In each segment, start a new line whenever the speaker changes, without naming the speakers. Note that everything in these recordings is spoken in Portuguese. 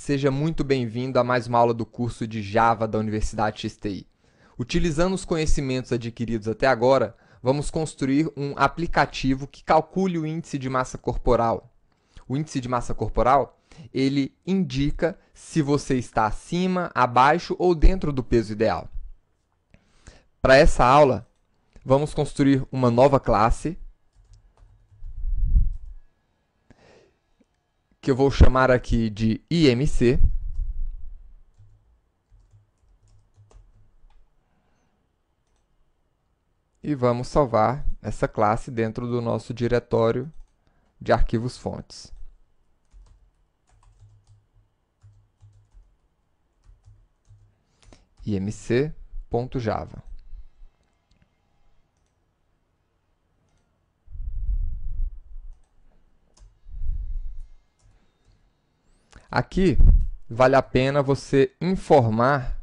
seja muito bem-vindo a mais uma aula do curso de Java da Universidade XTI. Utilizando os conhecimentos adquiridos até agora, vamos construir um aplicativo que calcule o índice de massa corporal. O índice de massa corporal, ele indica se você está acima, abaixo ou dentro do peso ideal. Para essa aula, vamos construir uma nova classe que eu vou chamar aqui de IMC. E vamos salvar essa classe dentro do nosso diretório de arquivos fontes. imc.java. Aqui, vale a pena você informar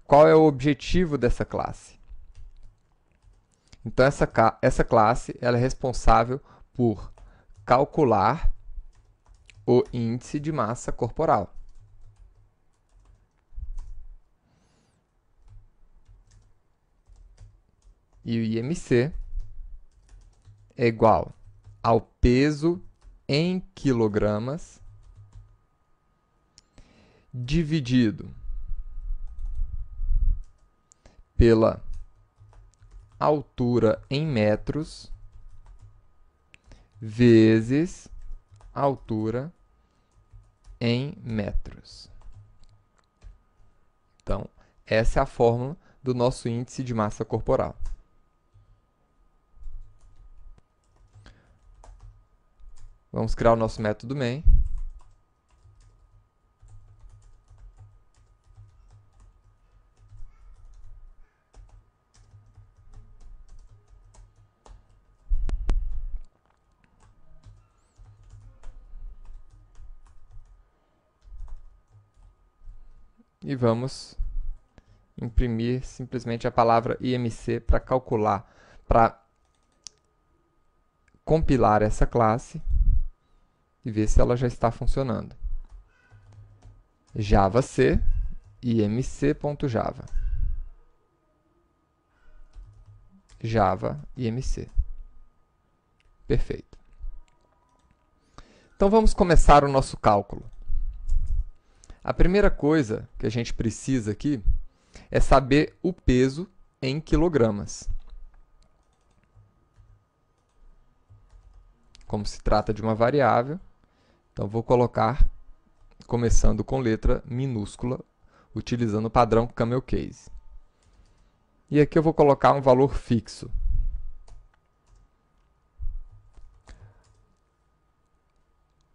qual é o objetivo dessa classe. Então, essa classe ela é responsável por calcular o índice de massa corporal. E o IMC é igual ao peso em quilogramas dividido pela altura em metros vezes altura em metros. Então, essa é a fórmula do nosso índice de massa corporal. Vamos criar o nosso método main. E vamos imprimir simplesmente a palavra IMC para calcular, para compilar essa classe e ver se ela já está funcionando. javac imc.java. Java imc. Perfeito. Então vamos começar o nosso cálculo. A primeira coisa que a gente precisa aqui é saber o peso em quilogramas. Como se trata de uma variável, então vou colocar, começando com letra minúscula, utilizando o padrão Camel Case. E aqui eu vou colocar um valor fixo.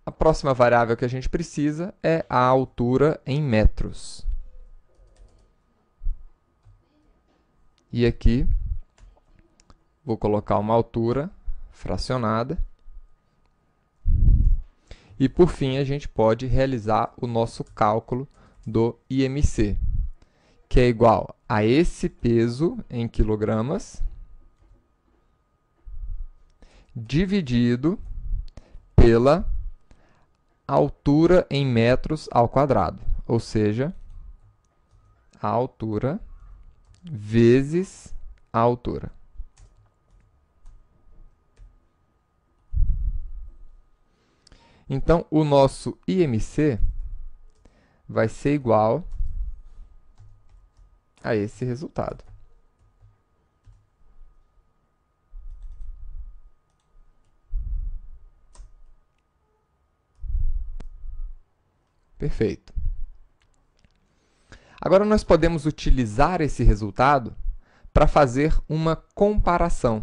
A próxima variável que a gente precisa é a altura em metros. E aqui vou colocar uma altura fracionada. E, por fim, a gente pode realizar o nosso cálculo do IMC, que é igual a esse peso em quilogramas dividido pela altura em metros ao quadrado, ou seja, a altura vezes a altura. Então, o nosso IMC vai ser igual a esse resultado. Perfeito. Agora, nós podemos utilizar esse resultado para fazer uma comparação.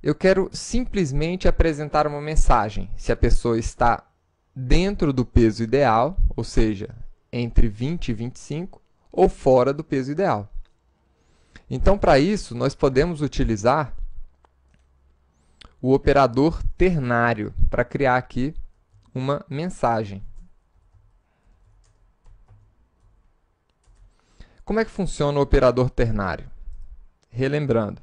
Eu quero simplesmente apresentar uma mensagem, se a pessoa está dentro do peso ideal, ou seja, entre 20 e 25, ou fora do peso ideal. Então, para isso, nós podemos utilizar o operador ternário para criar aqui uma mensagem. Como é que funciona o operador ternário? Relembrando,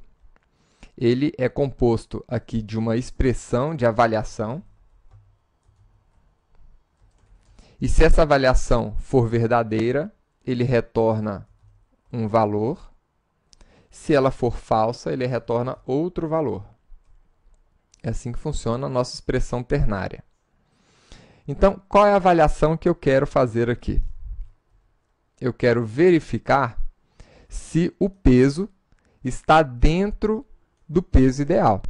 ele é composto aqui de uma expressão de avaliação E se essa avaliação for verdadeira, ele retorna um valor. Se ela for falsa, ele retorna outro valor. É assim que funciona a nossa expressão ternária. Então, qual é a avaliação que eu quero fazer aqui? Eu quero verificar se o peso está dentro do peso ideal.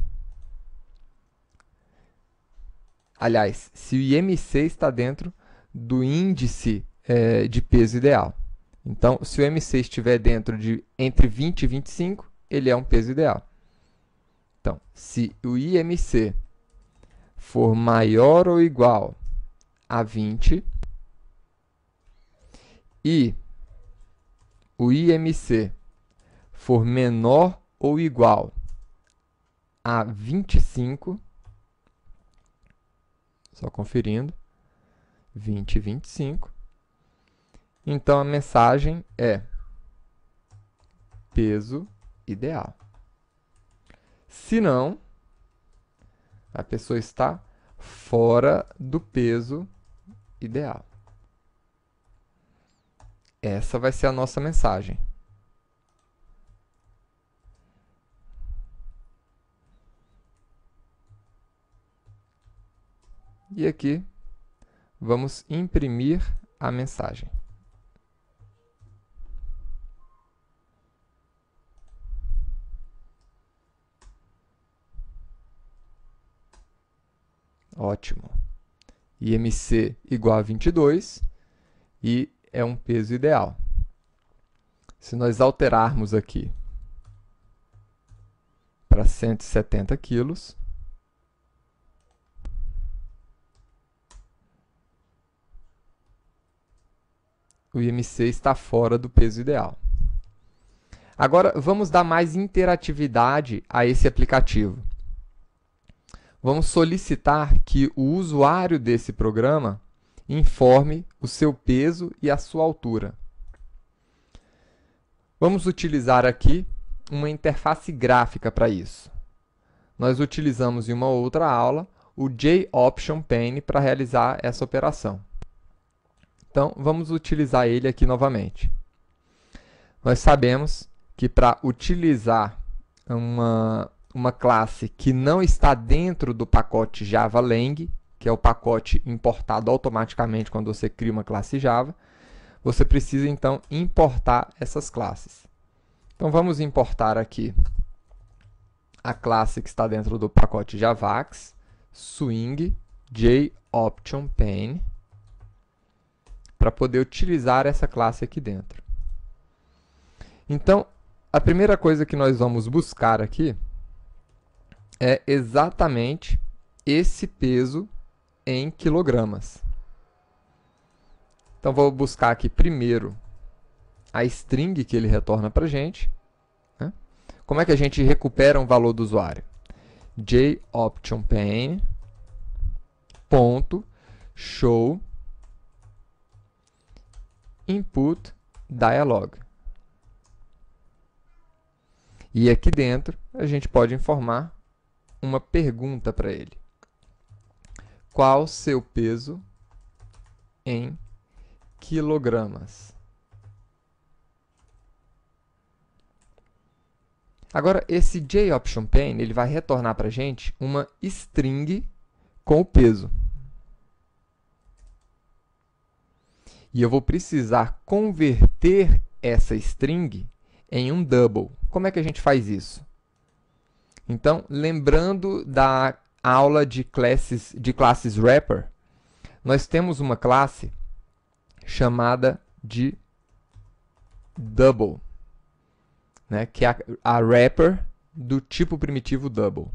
Aliás, se o IMC está dentro do índice de peso ideal. Então, se o IMC estiver dentro de entre 20 e 25, ele é um peso ideal. Então, se o IMC for maior ou igual a 20 e o IMC for menor ou igual a 25, só conferindo, 20 e 25, então a mensagem é peso ideal. Se não, a pessoa está fora do peso ideal. Essa vai ser a nossa mensagem. E aqui, vamos imprimir a mensagem. Ótimo. IMC igual a 22 e é um peso ideal. Se nós alterarmos aqui para 170 quilos, o IMC está fora do peso ideal. Agora, vamos dar mais interatividade a esse aplicativo. Vamos solicitar que o usuário desse programa informe o seu peso e a sua altura. Vamos utilizar aqui uma interface gráfica para isso. Nós utilizamos em uma outra aula o JOption Pane para realizar essa operação. Então, vamos utilizar ele aqui novamente. Nós sabemos que para utilizar uma classe que não está dentro do pacote Java Lang, que é o pacote importado automaticamente quando você cria uma classe Java, você precisa, então, importar essas classes. Então, vamos importar aqui a classe que está dentro do pacote Javax, swing JOption Pane, para poder utilizar essa classe aqui dentro. Então, a primeira coisa que nós vamos buscar aqui é exatamente esse peso em quilogramas. Então, vou buscar aqui primeiro a string que ele retorna para a gente. Né? Como é que a gente recupera um valor do usuário? JOptionPane ponto show input dialog. E aqui dentro a gente pode informar uma pergunta para ele. Qual o seu peso em quilogramas? Agora, esse JOptionPane ele vai retornar para a gente uma string com o peso. E eu vou precisar converter essa string em um double. Como é que a gente faz isso? Então, lembrando da aula de classes wrapper, nós temos uma classe chamada de double, né, que é a wrapper do tipo primitivo double.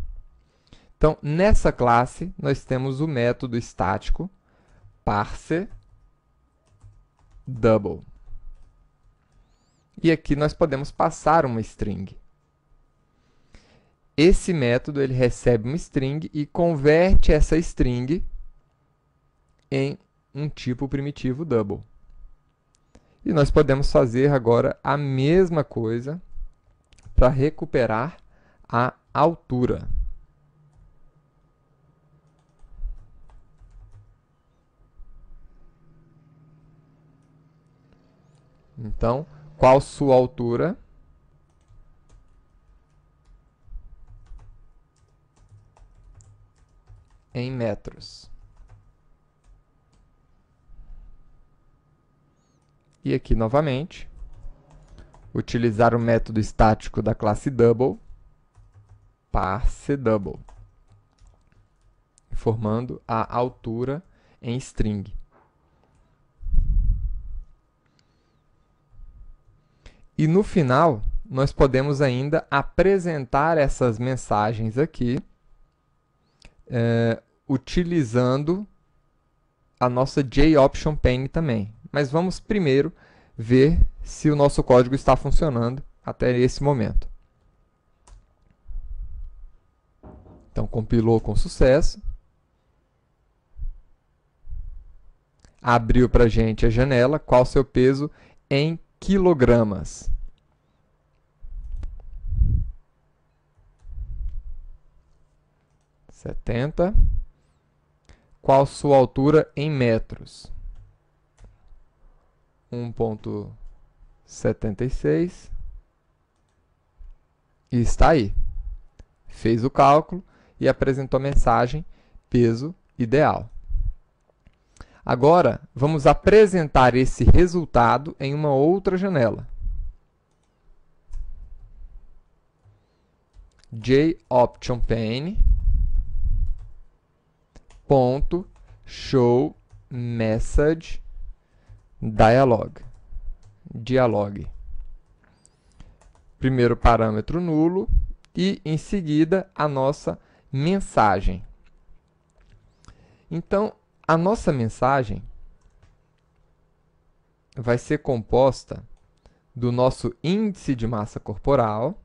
Então, nessa classe, nós temos o método estático parse double. E aqui nós podemos passar uma string. Esse método ele recebe uma string e converte essa string em um tipo primitivo double. E nós podemos fazer agora a mesma coisa para recuperar a altura. Então, qual sua altura? Em metros. E aqui, novamente, utilizar o método estático da classe double, parseDouble, informando a altura em string. E no final, nós podemos ainda apresentar essas mensagens aqui, utilizando a nossa JOption pane também. Mas vamos primeiro ver se o nosso código está funcionando até esse momento. Então, compilou com sucesso. Abriu para a gente a janela. Qual o seu peso em quilogramas? (70). Qual sua altura em metros? 1,76. E está aí. Fez o cálculo e apresentou a mensagem peso ideal. Agora, vamos apresentar esse resultado em uma outra janela. JOption pane ponto show message dialog. Primeiro parâmetro nulo e, em seguida, a nossa mensagem. Então, a nossa mensagem vai ser composta do nosso índice de massa corporal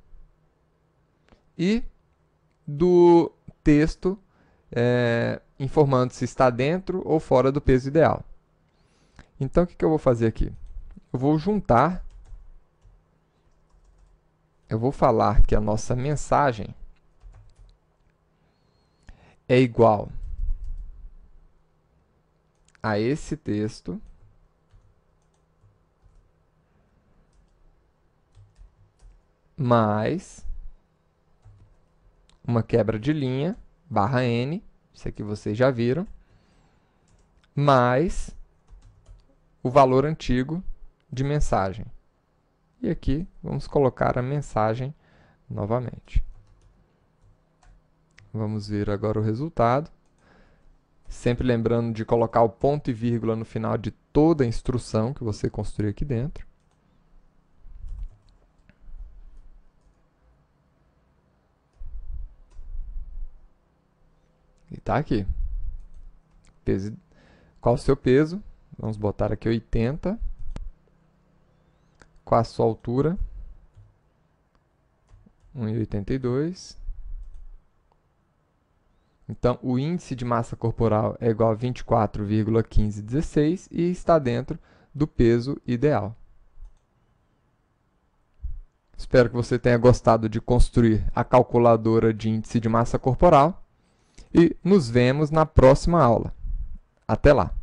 e do texto informando se está dentro ou fora do peso ideal. Então, o que eu vou fazer aqui? Eu vou juntar, eu vou falar que a nossa mensagem é igual a esse texto mais uma quebra de linha, barra N, isso aqui vocês já viram, mais o valor antigo de mensagem. E aqui vamos colocar a mensagem novamente. Vamos ver agora o resultado. Sempre lembrando de colocar o ponto e vírgula no final de toda a instrução que você construir aqui dentro. E está aqui. Qual o seu peso? Vamos botar aqui 80. Qual a sua altura? 1,82. Então, o índice de massa corporal é igual a 24,1516 e está dentro do peso ideal. Espero que você tenha gostado de construir a calculadora de índice de massa corporal e nos vemos na próxima aula. Até lá!